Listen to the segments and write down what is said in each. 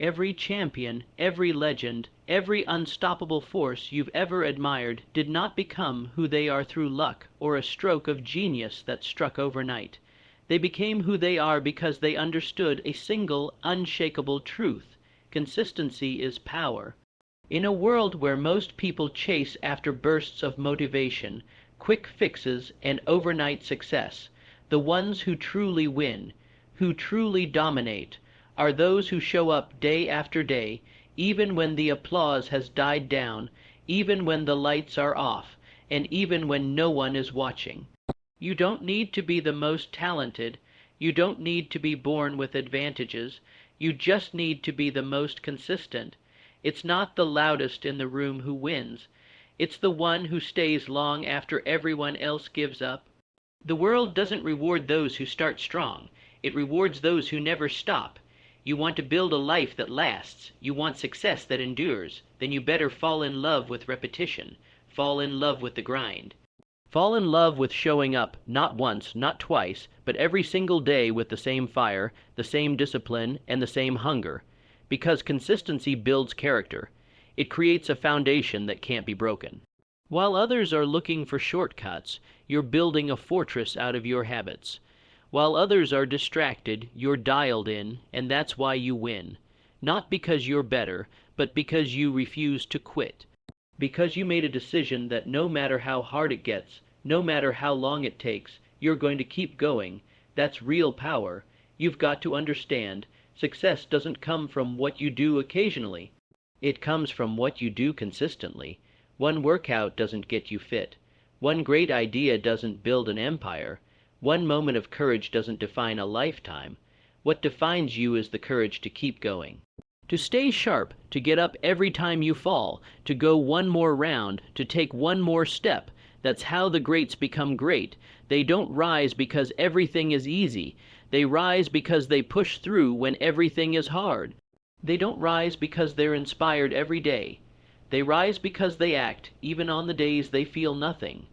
Every champion, every legend, every unstoppable force you've ever admired did not become who they are through luck or a stroke of genius that struck overnight. They became who they are because they understood a single, unshakable truth: consistency is power. In a world where most people chase after bursts of motivation, quick fixes, and overnight success, the ones who truly win, who truly dominate, are those who show up day after day, even when the applause has died down, even when the lights are off, and even when no one is watching. You don't need to be the most talented, you don't need to be born with advantages, you just need to be the most consistent. It's not the loudest in the room who wins, it's the one who stays long after everyone else gives up. The world doesn't reward those who start strong, it rewards those who never stop. You want to build a life that lasts, you want success that endures, then you better fall in love with repetition, fall in love with the grind. Fall in love with showing up, not once, not twice, but every single day with the same fire, the same discipline, and the same hunger. Because consistency builds character. It creates a foundation that can't be broken. While others are looking for shortcuts, you're building a fortress out of your habits. While others are distracted, you're dialed in, and that's why you win. Not because you're better, but because you refuse to quit. Because you made a decision that no matter how hard it gets, no matter how long it takes, you're going to keep going. That's real power. You've got to understand, success doesn't come from what you do occasionally. It comes from what you do consistently. One workout doesn't get you fit. One great idea doesn't build an empire. One moment of courage doesn't define a lifetime. What defines you is the courage to keep going. To stay sharp, to get up every time you fall, to go one more round, to take one more step. That's how the greats become great. They don't rise because everything is easy. They rise because they push through when everything is hard. They don't rise because they're inspired every day. They rise because they act, even on the days they feel nothing.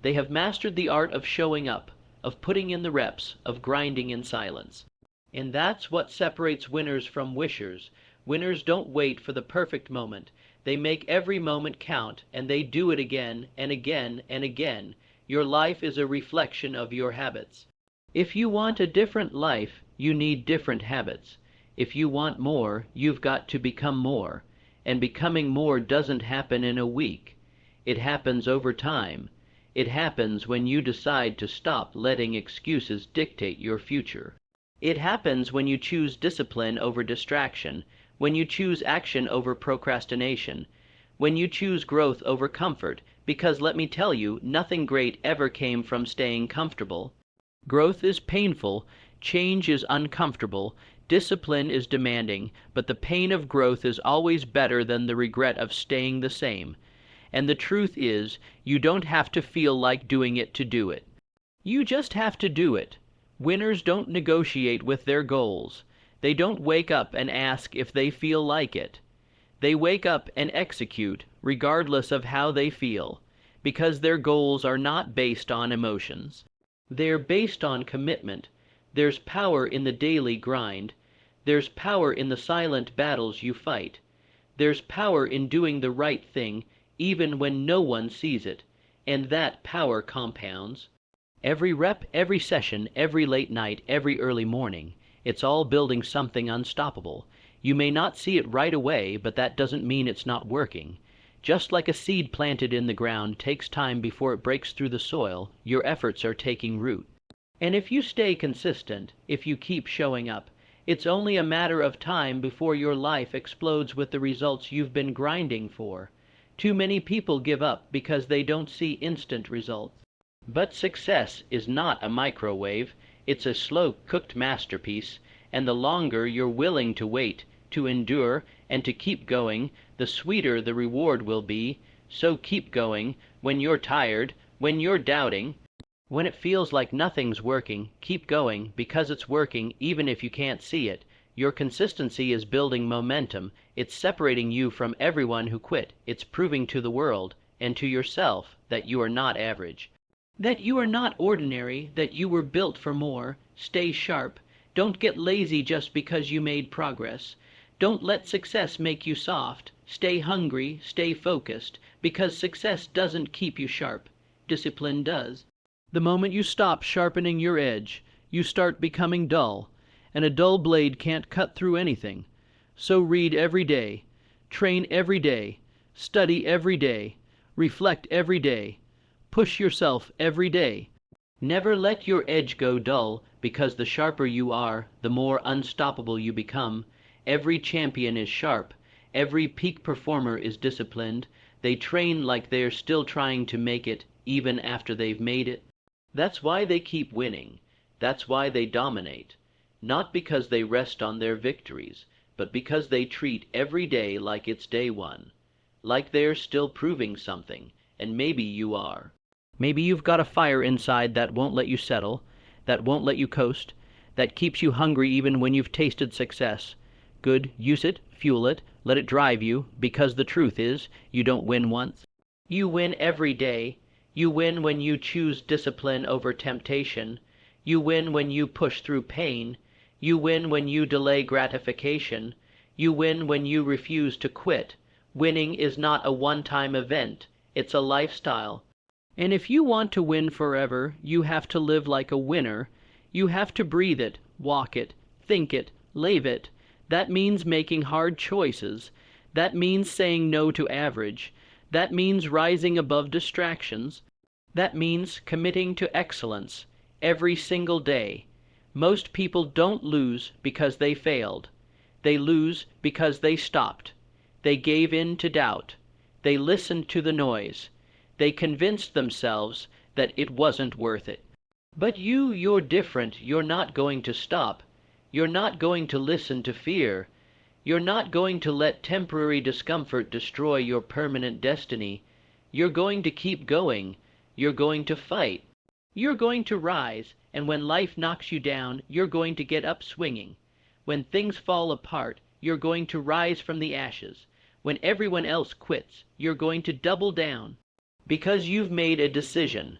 They have mastered the art of showing up, of putting in the reps, of grinding in silence. And that's what separates winners from wishers. Winners don't wait for the perfect moment. They make every moment count, and they do it again and again and again. Your life is a reflection of your habits. If you want a different life, you need different habits. If you want more, you've got to become more. And becoming more doesn't happen in a week. It happens over time. It happens when you decide to stop letting excuses dictate your future. It happens when you choose discipline over distraction, when you choose action over procrastination, when you choose growth over comfort, because let me tell you, nothing great ever came from staying comfortable. Growth is painful, change is uncomfortable, discipline is demanding, but the pain of growth is always better than the regret of staying the same. And the truth is, you don't have to feel like doing it to do it. You just have to do it. Winners don't negotiate with their goals. They don't wake up and ask if they feel like it. They wake up and execute, regardless of how they feel, because their goals are not based on emotions. They're based on commitment. There's power in the daily grind. There's power in the silent battles you fight. There's power in doing the right thing, even when no one sees it, and that power compounds. Every rep, every session, every late night, every early morning, it's all building something unstoppable. You may not see it right away, but that doesn't mean it's not working. Just like a seed planted in the ground takes time before it breaks through the soil, your efforts are taking root. And if you stay consistent, if you keep showing up, it's only a matter of time before your life explodes with the results you've been grinding for. Too many people give up because they don't see instant results. But success is not a microwave, it's a slow-cooked masterpiece, and the longer you're willing to wait, to endure, and to keep going, the sweeter the reward will be. So keep going. When you're tired, when you're doubting, when it feels like nothing's working, keep going, because it's working even if you can't see it. Your consistency is building momentum. It's separating you from everyone who quit. It's proving to the world, and to yourself, that you are not average. That you are not ordinary, that you were built for more. Stay sharp. Don't get lazy just because you made progress. Don't let success make you soft. Stay hungry, stay focused, because success doesn't keep you sharp. Discipline does. The moment you stop sharpening your edge, you start becoming dull, and a dull blade can't cut through anything. So read every day, train every day, study every day, reflect every day, push yourself every day. Never let your edge go dull, because the sharper you are, the more unstoppable you become. Every champion is sharp. Every peak performer is disciplined. They train like they're still trying to make it, even after they've made it. That's why they keep winning. That's why they dominate. Not because they rest on their victories, but because they treat every day like it's day one. Like they're still proving something, and maybe you are. Maybe you've got a fire inside that won't let you settle, that won't let you coast, that keeps you hungry even when you've tasted success. Good, use it, fuel it, let it drive you, because the truth is, you don't win once. You win every day. You win when you choose discipline over temptation. You win when you push through pain. You win when you delay gratification. You win when you refuse to quit. Winning is not a one-time event. It's a lifestyle. And if you want to win forever, you have to live like a winner. You have to breathe it, walk it, think it, live it. That means making hard choices. That means saying no to average. That means rising above distractions. That means committing to excellence every single day. Most people don't lose because they failed. They lose because they stopped. They gave in to doubt. They listened to the noise. They convinced themselves that it wasn't worth it. But you're different. You're not going to stop. You're not going to listen to fear. You're not going to let temporary discomfort destroy your permanent destiny. You're going to keep going. You're going to fight. You're going to rise, and when life knocks you down, you're going to get up swinging. When things fall apart, you're going to rise from the ashes. When everyone else quits, you're going to double down. Because you've made a decision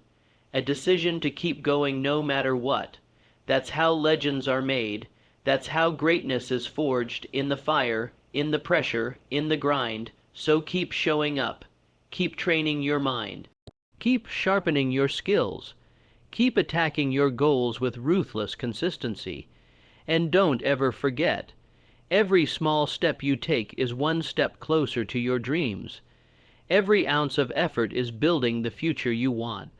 to keep going no matter what. That's how legends are made. That's how greatness is forged, in the fire, in the pressure, in the grind. So keep showing up. Keep training your mind. Keep sharpening your skills. Keep attacking your goals with ruthless consistency. And don't ever forget, every small step you take is one step closer to your dreams. Every ounce of effort is building the future you want.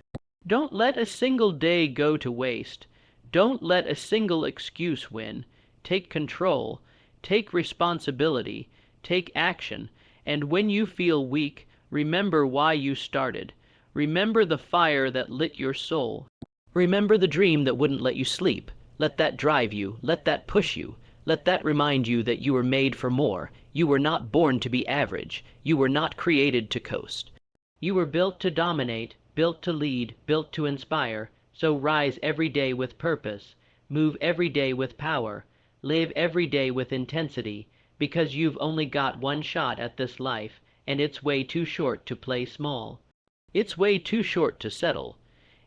Don't let a single day go to waste. Don't let a single excuse win. Take control. Take responsibility. Take action. And when you feel weak, remember why you started. Remember the fire that lit your soul. Remember the dream that wouldn't let you sleep. Let that drive you. Let that push you. Let that remind you that you were made for more. You were not born to be average. You were not created to coast. You were built to dominate, built to lead, built to inspire. So rise every day with purpose. Move every day with power. Live every day with intensity, because you've only got one shot at this life, and it's way too short to play small. It's way too short to settle.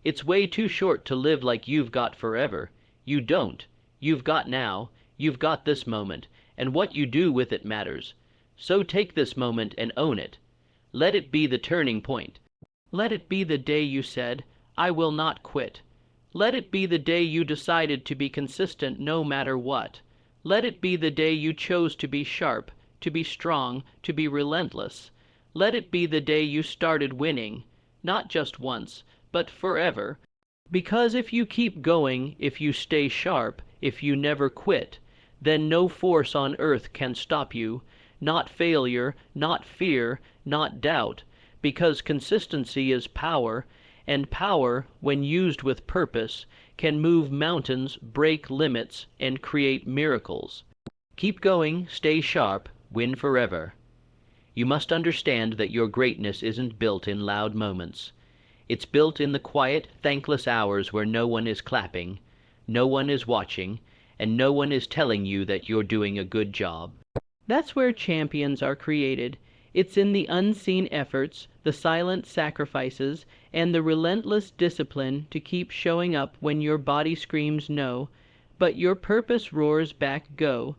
It's way too short to live like you've got forever. You don't. You've got now. You've got this moment, and what you do with it matters. So take this moment and own it. Let it be the turning point. Let it be the day you said, "I will not quit." Let it be the day you decided to be consistent no matter what. Let it be the day you chose to be sharp, to be strong, to be relentless. Let it be the day you started winning, not just once, but forever. Because if you keep going, if you stay sharp, if you never quit, then no force on earth can stop you, not failure, not fear, not doubt, because consistency is power, and power, when used with purpose, can move mountains, break limits, and create miracles. Keep going, stay sharp, win forever. You must understand that your greatness isn't built in loud moments. It's built in the quiet, thankless hours where no one is clapping, no one is watching, and no one is telling you that you're doing a good job. That's where champions are created. It's in the unseen efforts, the silent sacrifices, and the relentless discipline to keep showing up when your body screams no, but your purpose roars back go.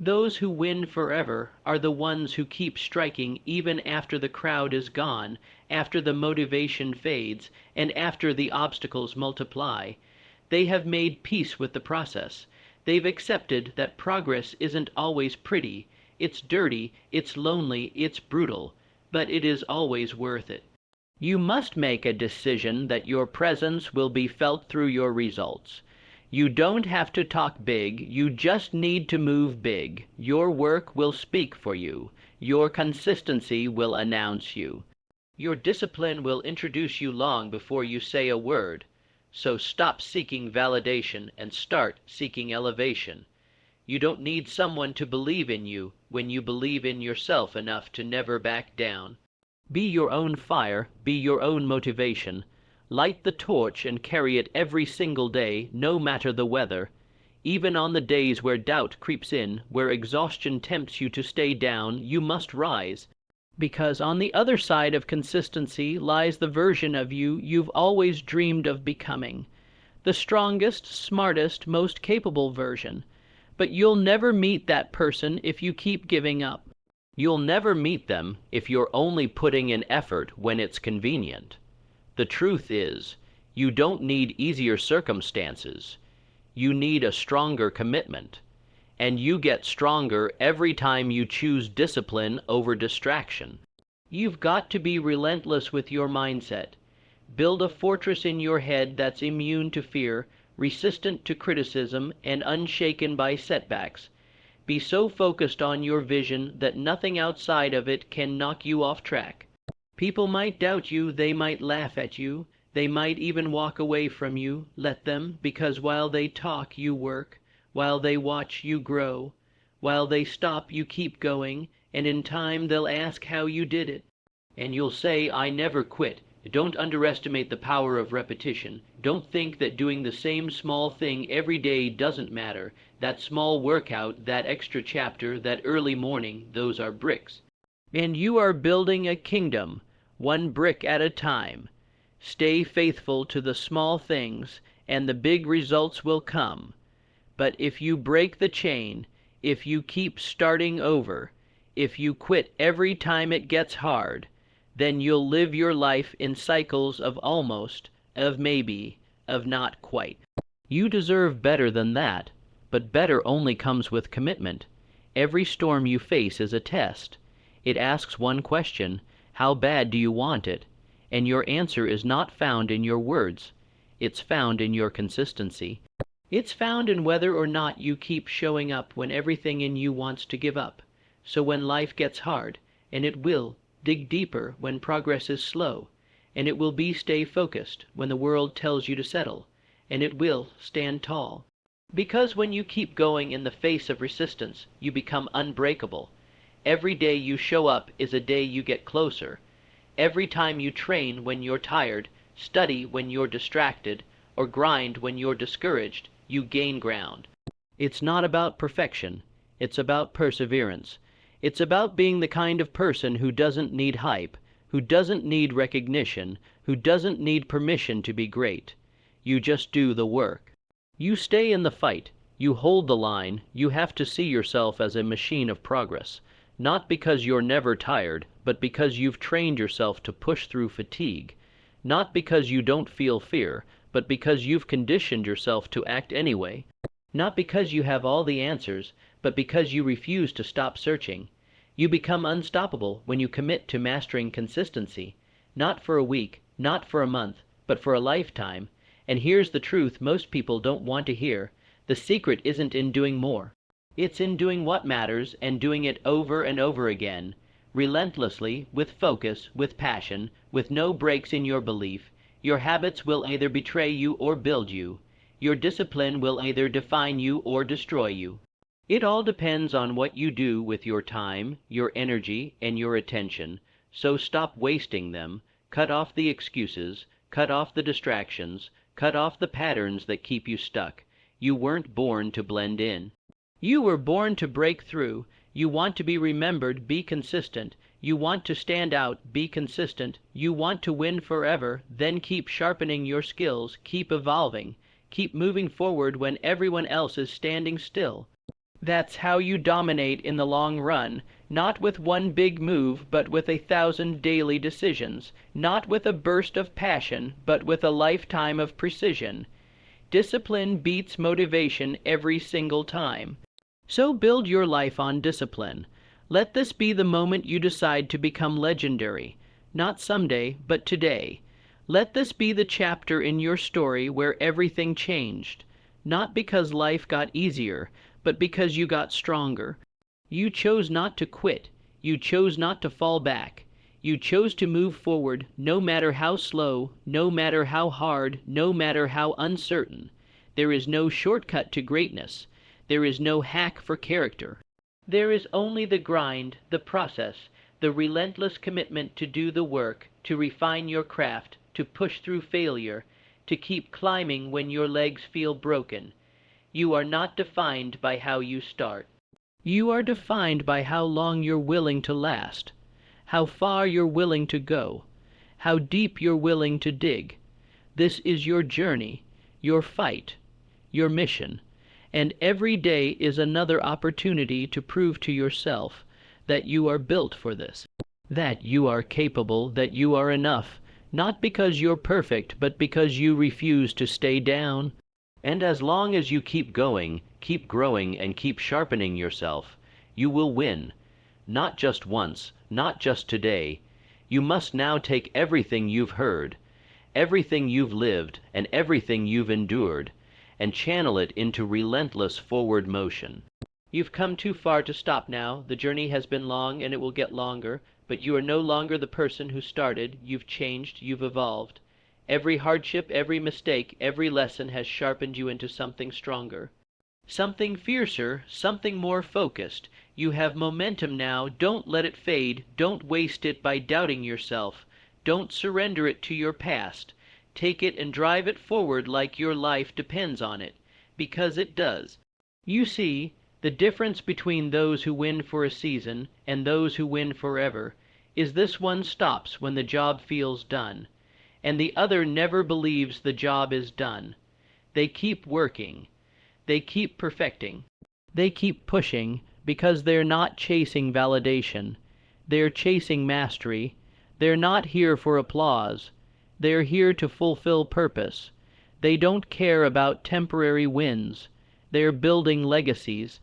Those who win forever are the ones who keep striking even after the crowd is gone, after the motivation fades, and after the obstacles multiply. They have made peace with the process. They've accepted that progress isn't always pretty. It's dirty, it's lonely, it's brutal, but it is always worth it. You must make a decision that your presence will be felt through your results. You don't have to talk big, you just need to move big. Your work will speak for you. Your consistency will announce you. Your discipline will introduce you long before you say a word. So stop seeking validation and start seeking elevation. You don't need someone to believe in you when you believe in yourself enough to never back down. Be your own fire, be your own motivation. Light the torch and carry it every single day, no matter the weather. Even on the days where doubt creeps in, where exhaustion tempts you to stay down, you must rise. Because on the other side of consistency lies the version of you you've always dreamed of becoming. The strongest, smartest, most capable version. But you'll never meet that person if you keep giving up. You'll never meet them if you're only putting in effort when it's convenient. The truth is, you don't need easier circumstances. You need a stronger commitment. And you get stronger every time you choose discipline over distraction. You've got to be relentless with your mindset. Build a fortress in your head that's immune to fear, resistant to criticism, and unshaken by setbacks. Be so focused on your vision that nothing outside of it can knock you off track. People might doubt you, they might laugh at you, they might even walk away from you. Let them, because while they talk, you work. While they watch, you grow. While they stop, you keep going, and in time they'll ask how you did it. And you'll say, I never quit. Don't underestimate the power of repetition. Don't think that doing the same small thing every day doesn't matter. That small workout, that extra chapter, that early morning, those are bricks. And you are building a kingdom, one brick at a time. Stay faithful to the small things, and the big results will come. But if you break the chain, if you keep starting over, if you quit every time it gets hard, then you'll live your life in cycles of almost, of maybe, of not quite. You deserve better than that, but better only comes with commitment. Every storm you face is a test. It asks one question: how bad do you want it? And your answer is not found in your words. It's found in your consistency. It's found in whether or not you keep showing up when everything in you wants to give up. So when life gets hard, and it will, dig deeper when progress is slow, and it will stay focused when the world tells you to settle, and it will stand tall. Because when you keep going in the face of resistance, you become unbreakable. Every day you show up is a day you get closer. Every time you train when you're tired, study when you're distracted, or grind when you're discouraged, you gain ground. It's not about perfection. It's about perseverance. It's about being the kind of person who doesn't need hype, who doesn't need recognition, who doesn't need permission to be great. You just do the work. You stay in the fight. You hold the line. You have to see yourself as a machine of progress. Not because you're never tired, but because you've trained yourself to push through fatigue. Not because you don't feel fear, but because you've conditioned yourself to act anyway. Not because you have all the answers, but because you refuse to stop searching. You become unstoppable when you commit to mastering consistency, not for a week, not for a month, but for a lifetime. And here's the truth most people don't want to hear. The secret isn't in doing more. It's in doing what matters and doing it over and over again, relentlessly, with focus, with passion, with no breaks in your belief. Your habits will either betray you or build you. Your discipline will either define you or destroy you. It all depends on what you do with your time, your energy, and your attention. So stop wasting them. Cut off the excuses. Cut off the distractions. Cut off the patterns that keep you stuck. You weren't born to blend in. You were born to break through. You want to be remembered, be consistent. You want to stand out, be consistent. You want to win forever, then keep sharpening your skills, keep evolving. Keep moving forward when everyone else is standing still. That's how you dominate in the long run, not with one big move, but with 1,000 daily decisions, not with a burst of passion, but with a lifetime of precision. Discipline beats motivation every single time. So build your life on discipline. Let this be the moment you decide to become legendary, not someday, but today. Let this be the chapter in your story where everything changed, not because life got easier, but because you got stronger. You chose not to quit. You chose not to fall back. You chose to move forward, no matter how slow, no matter how hard, no matter how uncertain. There is no shortcut to greatness. There is no hack for character. There is only the grind, the process, the relentless commitment to do the work, to refine your craft, to push through failure, to keep climbing when your legs feel broken. You are not defined by how you start. You are defined by how long you're willing to last, how far you're willing to go, how deep you're willing to dig. This is your journey, your fight, your mission, and every day is another opportunity to prove to yourself that you are built for this, that you are capable, that you are enough, not because you're perfect, but because you refuse to stay down. And as long as you keep going, keep growing, and keep sharpening yourself, you will win. Not just once, not just today. You must now take everything you've heard, everything you've lived, and everything you've endured, and channel it into relentless forward motion. You've come too far to stop now. The journey has been long, and it will get longer, but you are no longer the person who started. You've changed, you've evolved. Every hardship, every mistake, every lesson has sharpened you into something stronger, something fiercer, something more focused. You have momentum now. Don't let it fade. Don't waste it by doubting yourself. Don't surrender it to your past. Take it and drive it forward like your life depends on it, because it does. You see, the difference between those who win for a season and those who win forever is this one stops when the job feels done, and the other never believes the job is done. They keep working. They keep perfecting. They keep pushing because they're not chasing validation. They're chasing mastery. They're not here for applause. They're here to fulfill purpose. They don't care about temporary wins. They're building legacies.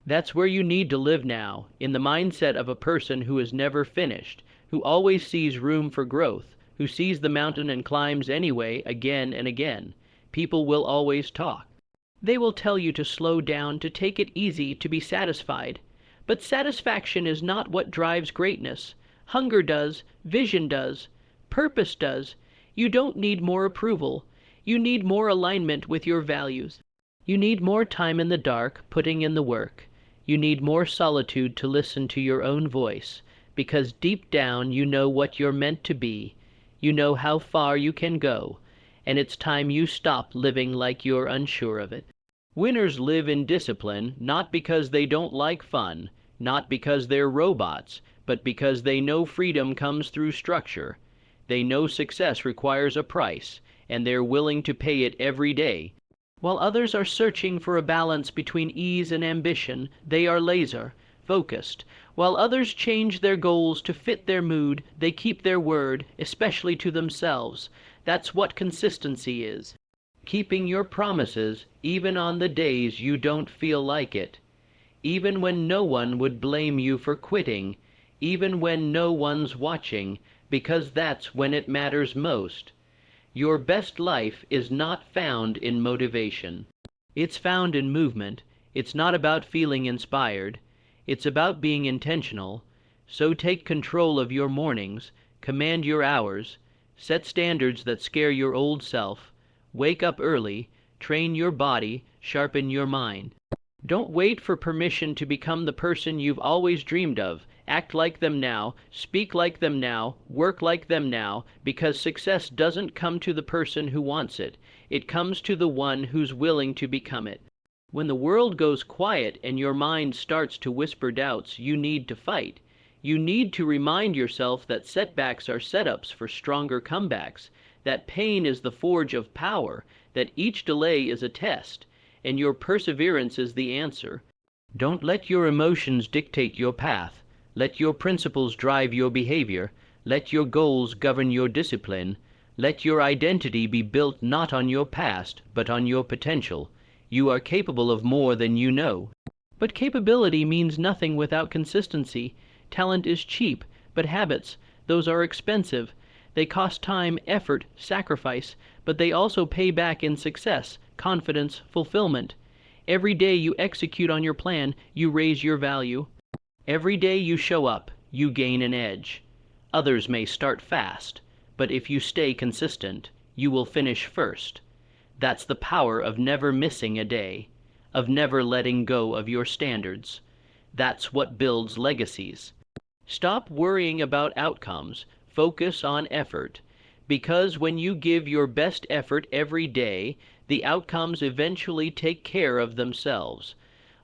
That's where you need to live now, in the mindset of a person who is never finished, who always sees room for growth, who sees the mountain and climbs anyway again and again. People will always talk. They will tell you to slow down, to take it easy, to be satisfied. But satisfaction is not what drives greatness. Hunger does, vision does, purpose does. You don't need more approval. You need more alignment with your values. You need more time in the dark, putting in the work. You need more solitude to listen to your own voice, because deep down you know what you're meant to be. You know how far you can go, and it's time you stop living like you're unsure of it. Winners live in discipline, not because they don't like fun, not because they're robots, but because they know freedom comes through structure. They know success requires a price, and they're willing to pay it every day. While others are searching for a balance between ease and ambition, they are laser-focused. While others change their goals to fit their mood, they keep their word, especially to themselves. That's what consistency is. Keeping your promises, even on the days you don't feel like it. Even when no one would blame you for quitting. Even when no one's watching, because that's when it matters most. Your best life is not found in motivation. It's found in movement. It's not about feeling inspired. It's about being intentional. So take control of your mornings, command your hours, set standards that scare your old self, wake up early, train your body, sharpen your mind. Don't wait for permission to become the person you've always dreamed of. Act like them now, speak like them now, work like them now, because success doesn't come to the person who wants it. It comes to the one who's willing to become it. When the world goes quiet and your mind starts to whisper doubts, you need to fight. You need to remind yourself that setbacks are setups for stronger comebacks, that pain is the forge of power, that each delay is a test, and your perseverance is the answer. Don't let your emotions dictate your path. Let your principles drive your behavior. Let your goals govern your discipline. Let your identity be built not on your past, but on your potential. You are capable of more than you know. But capability means nothing without consistency. Talent is cheap, but habits, those are expensive. They cost time, effort, sacrifice, but they also pay back in success, confidence, fulfillment. Every day you execute on your plan, you raise your value. Every day you show up, you gain an edge. Others may start fast, but if you stay consistent, you will finish first. That's the power of never missing a day, of never letting go of your standards. That's what builds legacies. Stop worrying about outcomes. Focus on effort. Because when you give your best effort every day, the outcomes eventually take care of themselves.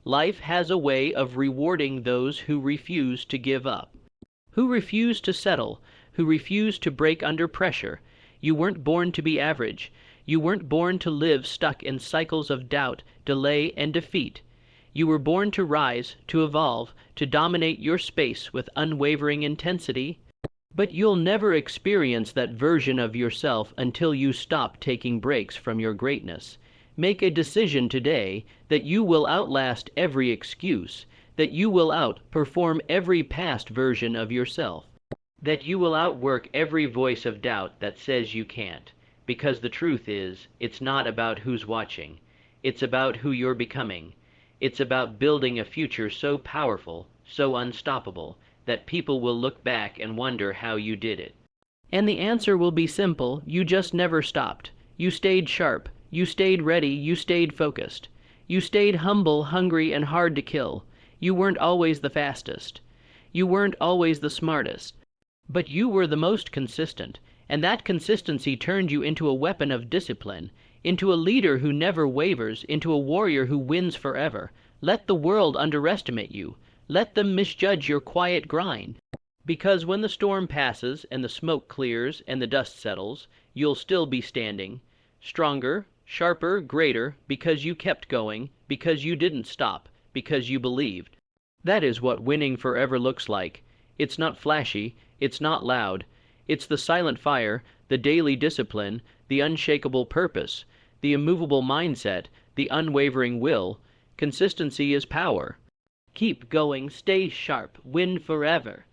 Life has a way of rewarding those who refuse to give up, who refuse to settle, who refuse to break under pressure. You weren't born to be average. You weren't born to live stuck in cycles of doubt, delay, and defeat. You were born to rise, to evolve, to dominate your space with unwavering intensity. But you'll never experience that version of yourself until you stop taking breaks from your greatness. Make a decision today that you will outlast every excuse, that you will outperform every past version of yourself, that you will outwork every voice of doubt that says you can't. Because the truth is, it's not about who's watching. It's about who you're becoming. It's about building a future so powerful, so unstoppable, that people will look back and wonder how you did it. And the answer will be simple. You just never stopped. You stayed sharp. You stayed ready. You stayed focused. You stayed humble, hungry, and hard to kill. You weren't always the fastest. You weren't always the smartest. But you were the most consistent, and that consistency turned you into a weapon of discipline, into a leader who never wavers, into a warrior who wins forever. Let the world underestimate you. Let them misjudge your quiet grind. Because when the storm passes, and the smoke clears, and the dust settles, you'll still be standing, stronger, sharper, greater, because you kept going, because you didn't stop, because you believed. That is what winning forever looks like. It's not flashy, it's not loud. It's the silent fire, the daily discipline, the unshakable purpose, the immovable mindset, the unwavering will. Consistency is power. Keep going, stay sharp, win forever.